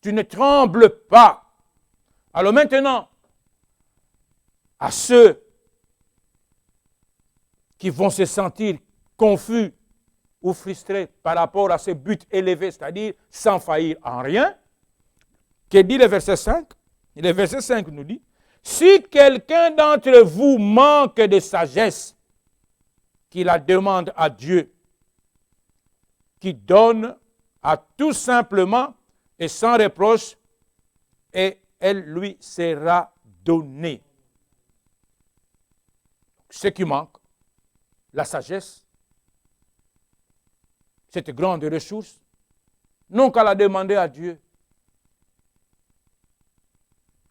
Tu ne trembles pas. Alors maintenant, à ceux qui vont se sentir confus ou frustrés par rapport à ce but élevé, c'est-à-dire sans faillir en rien, que dit le verset 5? Le verset 5 nous dit, si quelqu'un d'entre vous manque de sagesse, qu'il la demande à Dieu, qui donne à tout simplement et sans reproche, et elle lui sera donnée. Ce qui manque, la sagesse, cette grande ressource, non qu'à la demander à Dieu.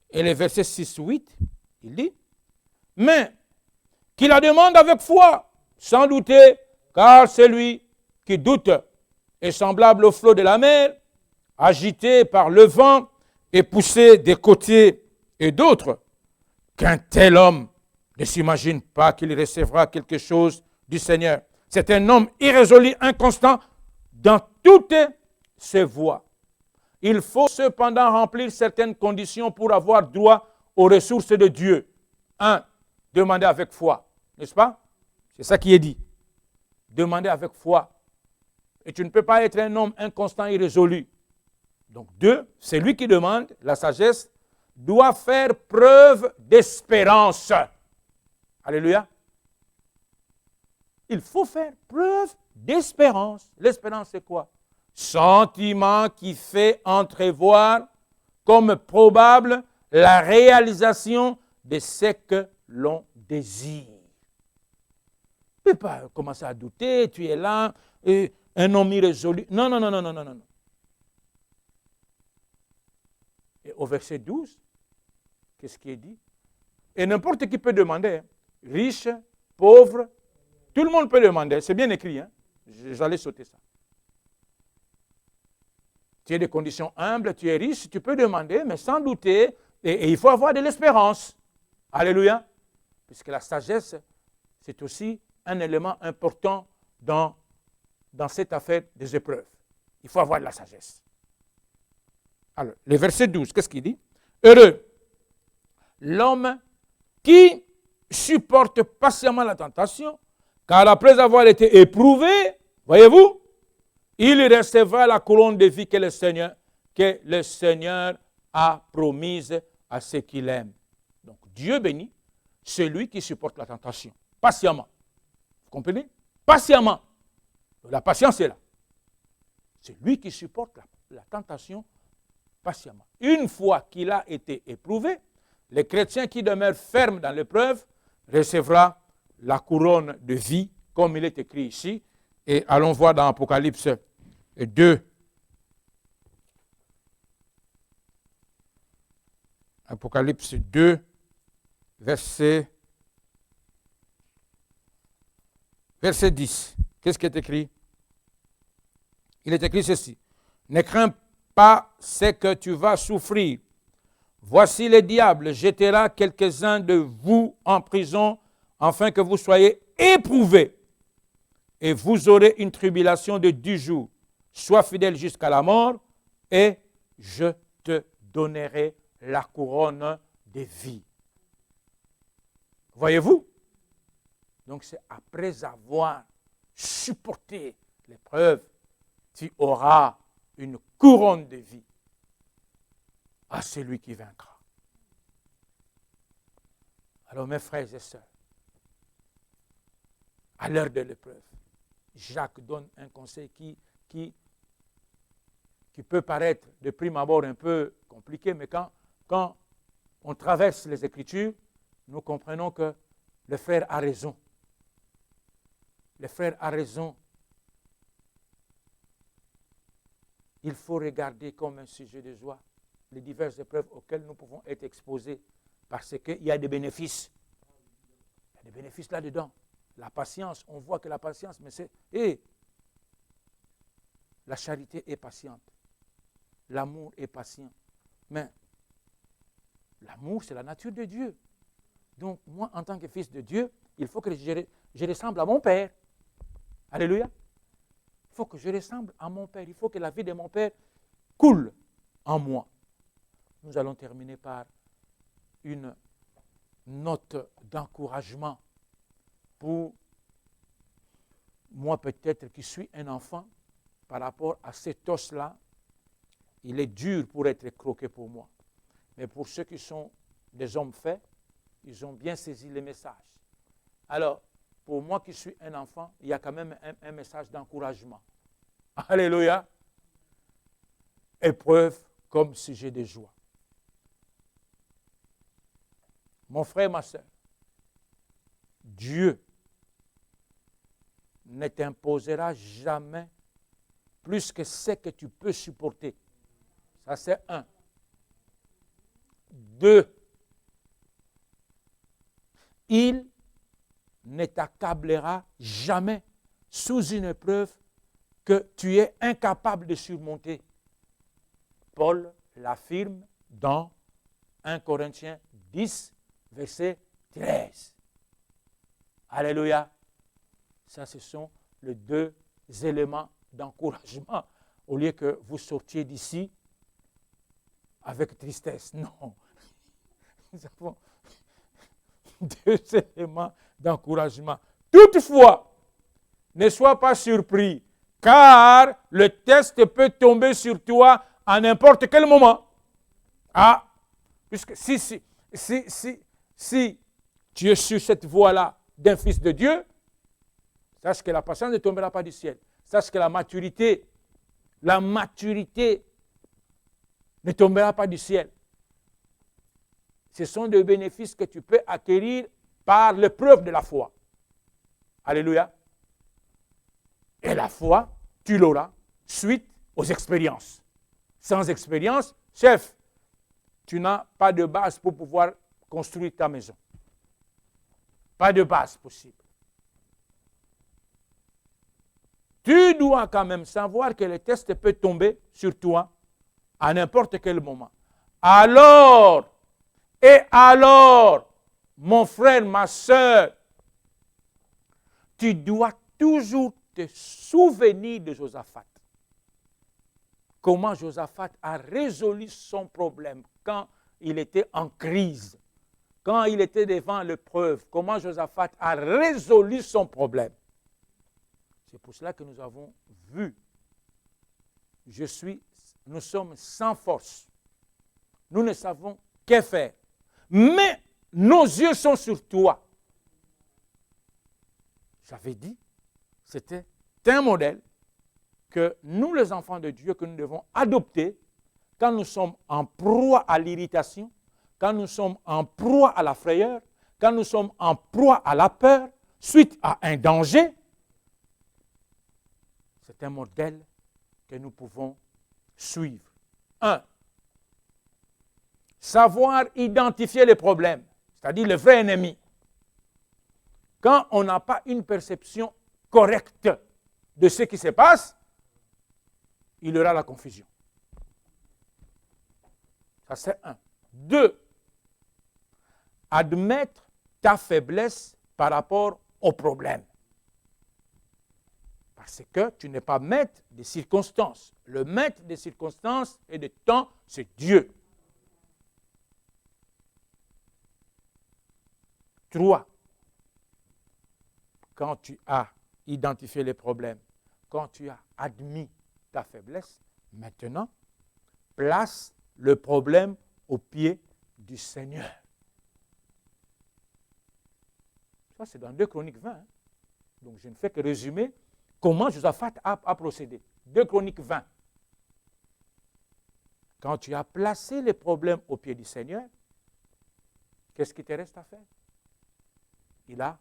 Et le verset 6-8, il dit, mais qu'il la demande avec foi, sans douter, car celui qui doute est semblable au flot de la mer, agité par le vent et poussé des côtés et d'autres, qu'un tel homme ne s'imagine pas qu'il recevra quelque chose du Seigneur. C'est un homme irrésolu, inconstant dans toutes ses voies. Il faut cependant remplir certaines conditions pour avoir droit aux ressources de Dieu. 1. Demander avec foi. N'est-ce pas? C'est ça qui est dit. Demander avec foi. Et tu ne peux pas être un homme inconstant, irrésolu. Donc 2, c'est lui qui demande, la sagesse, doit faire preuve d'espérance. Alléluia. Il faut faire preuve d'espérance. L'espérance, c'est quoi? Sentiment qui fait entrevoir comme probable la réalisation de ce que l'on désire. Tu ne peux pas commencer à douter, tu es là, un homme irrésolu. Non. Et au verset 12, qu'est-ce qui est dit? Et n'importe qui peut demander, hein, riche, pauvre, tout le monde peut demander, c'est bien écrit, hein? J'allais sauter ça. Tu as des conditions humbles, tu es riche, tu peux demander, mais sans douter, et il faut avoir de l'espérance. Alléluia. Puisque la sagesse, c'est aussi un élément important dans cette affaire des épreuves. Il faut avoir de la sagesse. Alors, le verset 12, qu'est-ce qu'il dit? Heureux l'homme qui supporte patiemment la tentation, car après avoir été éprouvé, voyez-vous, il recevra la couronne de vie que le Seigneur a promise à ceux qui l'aiment. Donc, Dieu bénit celui qui supporte la tentation, patiemment. Vous comprenez? Patiemment. La patience est là. C'est lui qui supporte la tentation patiemment. Une fois qu'il a été éprouvé, le chrétien qui demeure ferme dans l'épreuve recevra la couronne de vie, comme il est écrit ici. Et allons voir dans Apocalypse 2. Apocalypse 2, verset 10. Qu'est-ce qui est écrit? Il est écrit ceci. Ne crains pas ce que tu vas souffrir. Voici le diable jettera quelques-uns de vous en prison afin que vous soyez éprouvés. Et vous aurez une tribulation de 10 jours. Sois fidèle jusqu'à la mort et je te donnerai la couronne de vie. Voyez-vous? Donc c'est après avoir supporté l'épreuve, tu auras une couronne de vie à celui qui vaincra. Alors mes frères et sœurs, à l'heure de l'épreuve, Jacques donne un conseil qui peut paraître de prime abord un peu compliqué, mais quand on traverse les Écritures, nous comprenons que le frère a raison. Le frère a raison. Il faut regarder comme un sujet de joie les diverses épreuves auxquelles nous pouvons être exposés parce qu'il y a des bénéfices. Il y a des bénéfices là-dedans. La patience, on voit que la patience, mais c'est... la charité est patiente. L'amour est patient. Mais l'amour, c'est la nature de Dieu. Donc, moi, en tant que fils de Dieu, il faut que je ressemble à mon Père. Alléluia. Il faut que je ressemble à mon Père. Il faut que la vie de mon Père coule en moi. Nous allons terminer par une note d'encouragement pour moi peut-être qui suis un enfant par rapport à cet os-là. Il est dur pour être croqué pour moi. Mais pour ceux qui sont des hommes faits, ils ont bien saisi les messages. Alors, pour moi qui suis un enfant, il y a quand même un message d'encouragement. Alléluia. Épreuve comme sujet de joie. Mon frère, ma soeur, Dieu ne t'imposera jamais plus que ce que tu peux supporter. Ça, c'est 1. 2. Il ne t'accablera jamais sous une épreuve que tu es incapable de surmonter. Paul l'affirme dans 1 Corinthiens 10, verset 13. Alléluia. Ça, ce sont les 2 éléments d'encouragement. Au lieu que vous sortiez d'ici avec tristesse. Non. Nous avons 2 éléments d'encouragement. Toutefois, ne sois pas surpris, car le test peut tomber sur toi à n'importe quel moment. Ah, puisque si tu es sur cette voie-là d'un fils de Dieu, sache que la patience ne tombera pas du ciel. Sache que la maturité ne tombera pas du ciel. Ce sont des bénéfices que tu peux acquérir par l'épreuve de la foi. Alléluia. Et la foi, tu l'auras suite aux expériences. Sans expérience, chef, tu n'as pas de base pour pouvoir construire ta maison. Pas de base possible. Tu dois quand même savoir que le test peut tomber sur toi à n'importe quel moment. Alors, mon frère, ma soeur, tu dois toujours te souvenir de Josaphat. Comment Josaphat a résolu son problème quand il était en crise, quand il était devant l'épreuve. Comment Josaphat a résolu son problème. C'est pour cela que nous avons vu, nous sommes sans force. Nous ne savons que faire. Mais nos yeux sont sur toi. J'avais dit, c'était un modèle que nous, les enfants de Dieu, que nous devons adopter quand nous sommes en proie à l'irritation, quand nous sommes en proie à la frayeur, quand nous sommes en proie à la peur, suite à un danger. C'est un modèle que nous pouvons suivre. 1. Savoir identifier les problèmes, c'est-à-dire le vrai ennemi. Quand on n'a pas une perception correcte de ce qui se passe, il y aura la confusion. Ça, c'est 1. 2. Admettre ta faiblesse par rapport au problème. Parce que tu n'es pas maître des circonstances. Le maître des circonstances et des temps, c'est Dieu. 3. Quand tu as identifié les problèmes, quand tu as admis ta faiblesse, maintenant, place le problème au pied du Seigneur. Ça, c'est dans 2 Chroniques 20. Hein. Donc, je ne fais que résumer comment Josaphat a procédé. 2 Chroniques 20. Quand tu as placé les problèmes au pied du Seigneur, qu'est-ce qui te reste à faire? Il a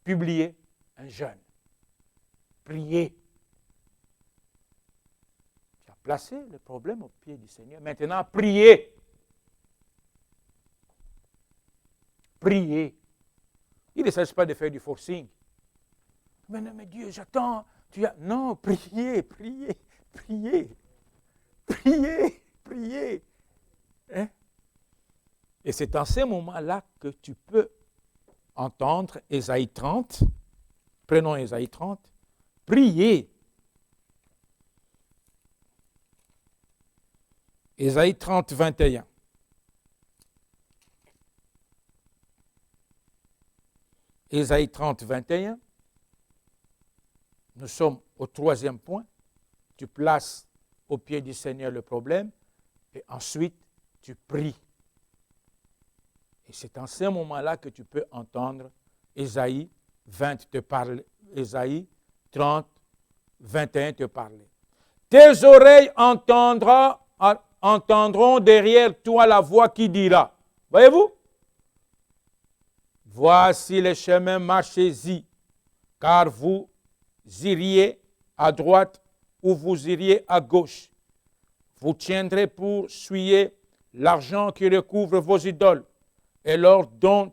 publié un jeûne. Prier. Tu as placé le problème au pied du Seigneur. Maintenant, priez. Priez. Il ne s'agit pas de faire du forcing. Mais non, mais Dieu, j'attends. Non, priez, priez, priez. Priez, priez. Hein? Et c'est en ces moments-là que tu peux entendre Ésaïe 30. Prenons Ésaïe 30. Priez. Ésaïe 30, 21. Ésaïe 30, 21. Nous sommes au 3e point. Tu places au pied du Seigneur le problème et ensuite tu pries. Et c'est en ce moment-là que tu peux entendre Ésaïe 20 te parler, Ésaïe 30, 21 te parler. Tes oreilles entendront derrière toi la voix qui dira. Voyez-vous? Voici les chemins, marchez-y, car vous iriez à droite ou vous iriez à gauche. Vous tiendrez pour souiller l'argent qui recouvre vos idoles et l'or dont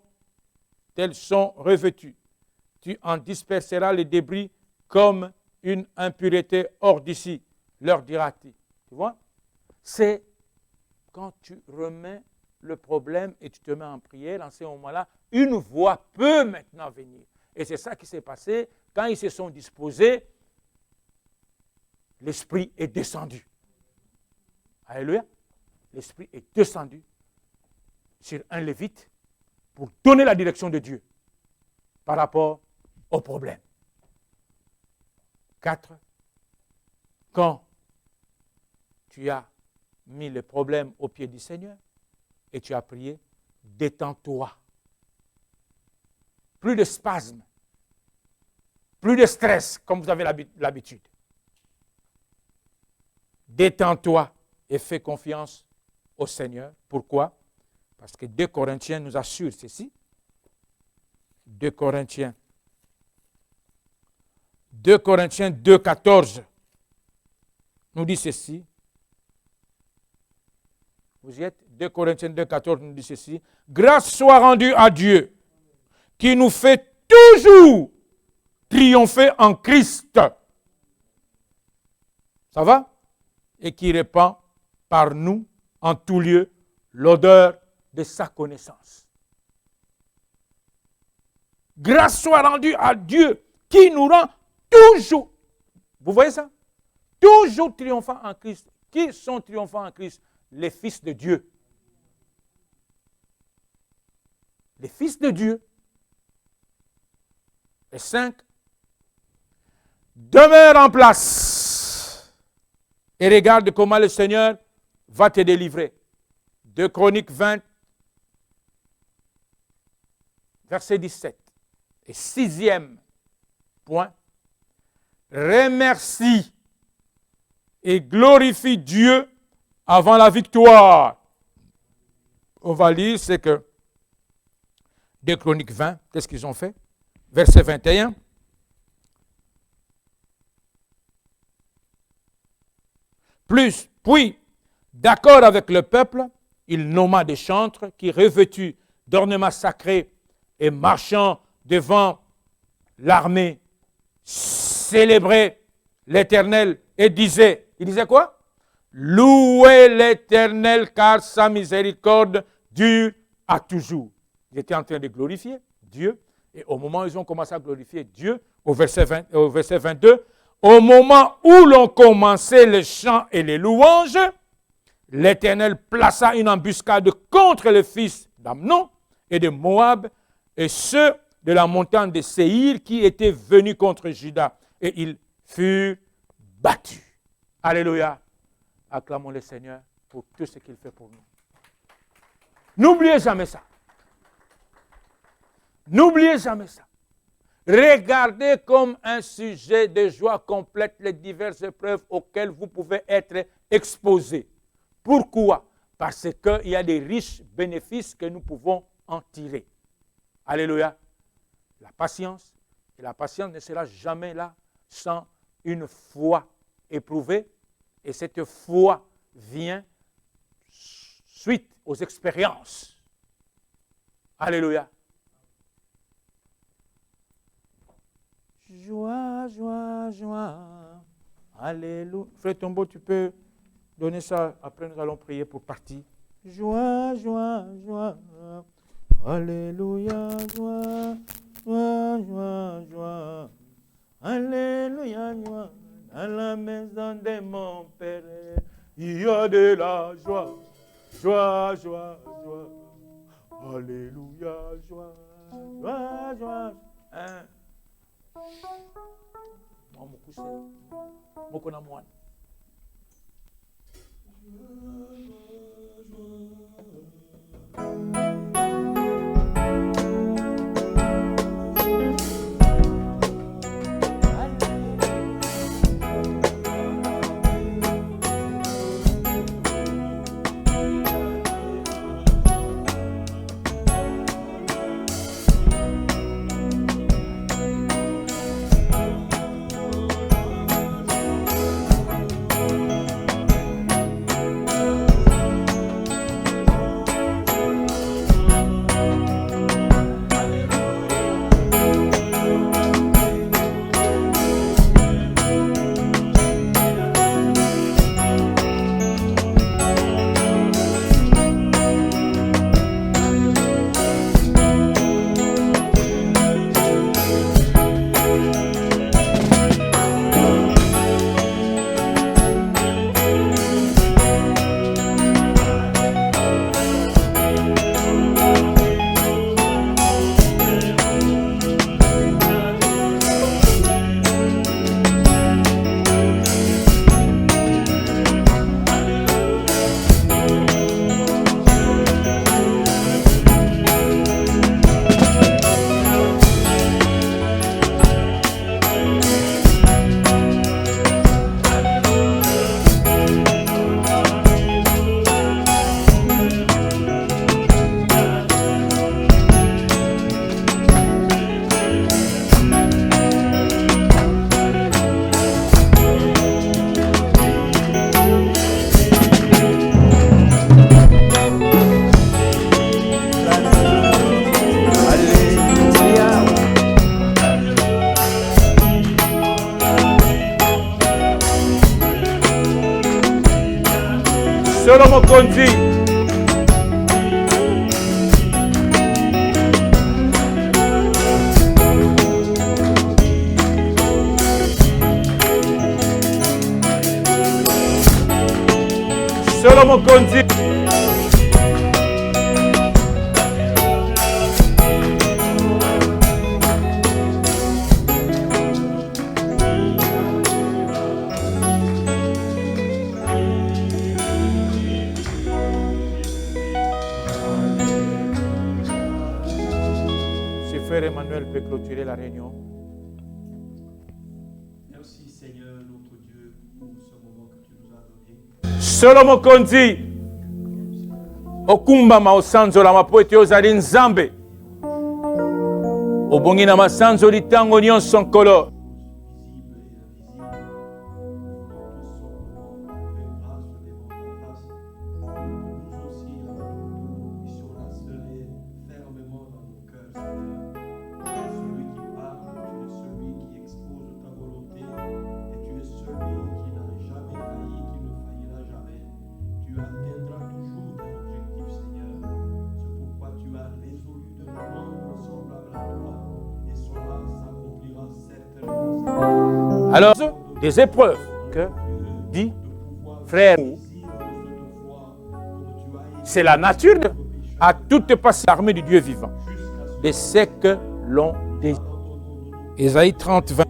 elles sont revêtues. Tu en disperseras les débris comme une impureté hors d'ici, leur dira-t-il. Tu vois? C'est quand tu remets le problème et tu te mets en prière, en ce moment-là, une voix peut maintenant venir. Et c'est ça qui s'est passé. Quand ils se sont disposés, l'Esprit est descendu. Alléluia. L'Esprit est descendu sur un Lévite pour donner la direction de Dieu par rapport au problème. 4. Quand tu as mis le problème au pied du Seigneur et tu as prié, détends-toi. Plus de spasmes, plus de stress comme vous avez l'habitude. Détends-toi et fais confiance au Seigneur. Pourquoi? Parce que 2 Corinthiens nous assure ceci. 2 Corinthiens 2, 14 nous dit ceci. Vous y êtes? 2 Corinthiens 2, 14 nous dit ceci. Grâce soit rendue à Dieu, qui nous fait toujours triompher en Christ. Ça va? Et qui répand par nous, en tout lieu, l'odeur de sa connaissance. Grâce soit rendue à Dieu, qui nous rend toujours, vous voyez ça? Toujours triomphant en Christ. Qui sont triomphants en Christ? Les fils de Dieu. Les fils de Dieu. Et 5. Demeure en place et regarde comment le Seigneur va te délivrer. 2 Chroniques 20, verset 17. Et 6e point. Remercie et glorifie Dieu avant la victoire. On va lire ce que 2 Chroniques 20, qu'est-ce qu'ils ont fait? Verset 21. Puis, d'accord avec le peuple, il nomma des chantres qui, revêtus d'ornements sacrés et marchant devant l'armée, célébraient l'Éternel et disaient, il disait quoi? Louez l'Éternel car sa miséricorde dure à toujours. Ils étaient en train de glorifier Dieu. Et au moment où ils ont commencé à glorifier Dieu, au verset 22, au moment où l'on commençait les chants et les louanges, l'Éternel plaça une embuscade contre les fils d'Amnon et de Moab et ceux de la montagne de Séhir qui étaient venus contre Juda. Et ils furent battus. Alléluia. Acclamons le Seigneur pour tout ce qu'il fait pour nous. N'oubliez jamais ça. N'oubliez jamais ça. Regardez comme un sujet de joie complète les diverses épreuves auxquelles vous pouvez être exposés. Pourquoi? Parce qu'il y a des riches bénéfices que nous pouvons en tirer. Alléluia. La patience. Et la patience ne sera jamais là sans une foi éprouvée. Et cette foi vient suite aux expériences. Alléluia. Joie, joie, joie. Alléluia. Frère Tombeau, tu peux donner ça. Après, nous allons prier pour partir. Joie, joie, joie. Alléluia, joie. Joie, joie, joie. Alléluia, joie. Dans la maison de mon Père, il y a de la joie. Joie, joie, joie. Alléluia, joie. Joie, joie. Hein? Moi, mon cousin, mon connamoine. Solo Mokonzi. Solo Mokonzi. Si Frère Emmanuel peut clôturer la réunion. Merci Seigneur notre Dieu pour ce moment que tu nous as donné. Solo Mokonzi. Okumba maosanzo la mapoete ozali nzambe. Obongi na masanzo litango nyonso nkolo. Alors, des épreuves que dit frère, c'est la nature à toute passe l'armée du Dieu vivant. De ce que l'on désire. Ésaïe 30, 20.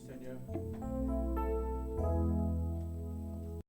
Seigneur.